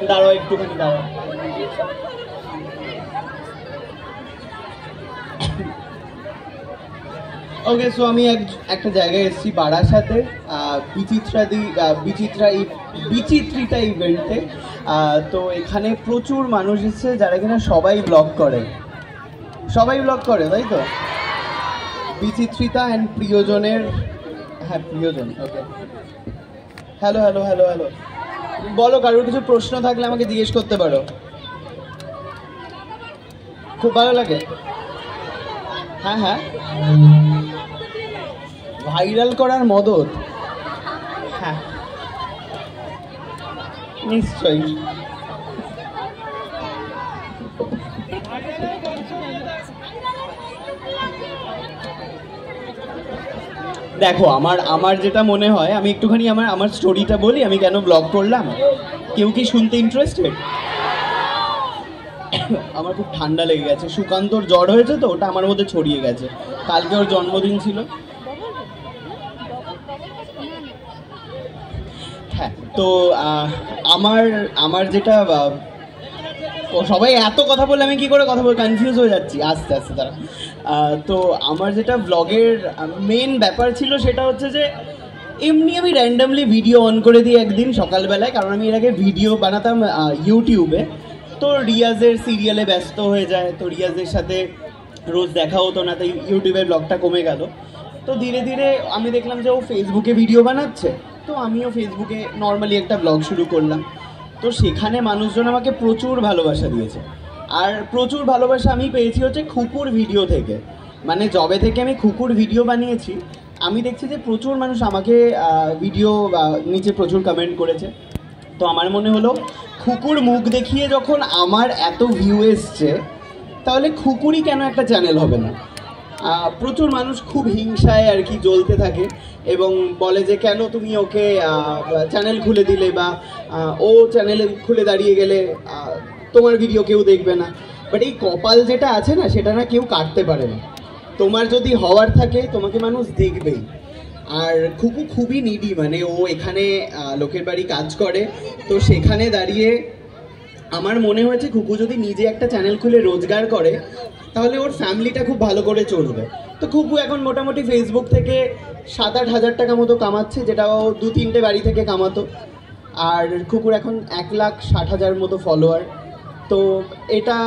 দাঁড়াও একটুখানি দাঁড়াও। ওকে, সো আমি একটা জায়গায় এসেছি বারাসাতে, বিচিত্রিতা ইভেন্টে। তো এখানে প্রচুর মানুষ এসেছে যারা কিনা সবাই ব্লগ করে, তাই তো? বিচিত্রিতা অ্যান্ড প্রিয়জনের, হ্যাঁ প্রিয়জন। ওকে, হ্যালো হ্যালো হ্যালো হ্যালো, বলো, কারোর কিছু প্রশ্ন থাকলে আমাকে জিজ্ঞেস করতে পারো। খুব ভালো লাগে। হ্যাঁ হ্যাঁ, ভাইরাল করার মদত, হ্যাঁ নিশ্চয়ই। দেখো, আমার যেটা মনে হয়, আমি একটুখানি আমার স্টোরিটা বলি, আমি কেন ব্লগ করলাম। কেউ কি শুনতে ইন্টারেস্টেড? আমার খুব ঠান্ডা লেগে গেছে, সুকান্তর জ্বর হয়েছে তো, ওটা আমার মধ্যে ছড়িয়ে গেছে। কালকে ওর জন্মদিন ছিল। হ্যাঁ, তো আমার যেটা, সবাই এত কথা বলে আমি কি করে কথা বলে কনফিউজ হয়ে যাচ্ছি আস্তে আস্তে তারা। তো আমার যেটা ব্লগের মেন ব্যাপার ছিল সেটা হচ্ছে যে এমনি আমি র্যান্ডামলি ভিডিও অন করে দিই একদিন সকালবেলায়, কারণ আমি এর আগে ভিডিও বানাতাম ইউটিউবে। তো রিয়াজের সিরিয়ালে ব্যস্ত হয়ে যায়, তো রিয়াজের সাথে রোজ দেখা হতো না, তাই ইউটিউবের ব্লগটা কমে গেল। তো ধীরে ধীরে আমি দেখলাম যে ও ফেসবুকে ভিডিও বানাচ্ছে, তো আমিও ফেসবুকে নর্মালি একটা ব্লগ শুরু করলাম। তো সেখানে মানুষজন আমাকে প্রচুর ভালোবাসা দিয়েছে, আর প্রচুর ভালোবাসা আমি পেয়েছি হচ্ছে খুকুর ভিডিও থেকে। মানে যবে থেকে আমি খুকুর ভিডিও বানিয়েছি, আমি দেখছি যে প্রচুর মানুষ আমাকে ভিডিও নিচে প্রচুর কমেন্ট করেছে। তো আমার মনে হলো খুকুর মুখ দেখিয়ে যখন আমার এত ভিউ এসছে, তাহলে খুকুরই কেন একটা চ্যানেল হবে না। প্রচুর মানুষ খুব হিংসায় আর কি জ্বলতে থাকে এবং বলে যে কেন তুমি ওকে চ্যানেল খুলে দিলে, বা ও চ্যানেলে খুলে দাঁড়িয়ে গেলে তোমার ভিডিও কেউ দেখবে না। বাট এই কপাল যেটা আছে না, সেটা না কেউ কাটতে পারে না। তোমার যদি হওয়ার থাকে, তোমাকে মানুষ দেখবেই। আর খুকু খুবই নিডি, মানে ও এখানে লোকের বাড়ি কাজ করে, তো সেখানে দাঁড়িয়ে আমার মনে হয়েছে খুকু যদি নিজে একটা চ্যানেল খুলে রোজগার করে, তাহলে ওর ফ্যামিলিটা খুব ভালো করে চলবে। তো খুকু এখন মোটামুটি ফেসবুক থেকে 7-8 হাজার টাকা মতো কামাচ্ছে, যেটা ও 2-3টে বাড়ি থেকে কামাতো। আর খুকুর এখন 1,60,000 মতো ফলোয়ার। তো এটা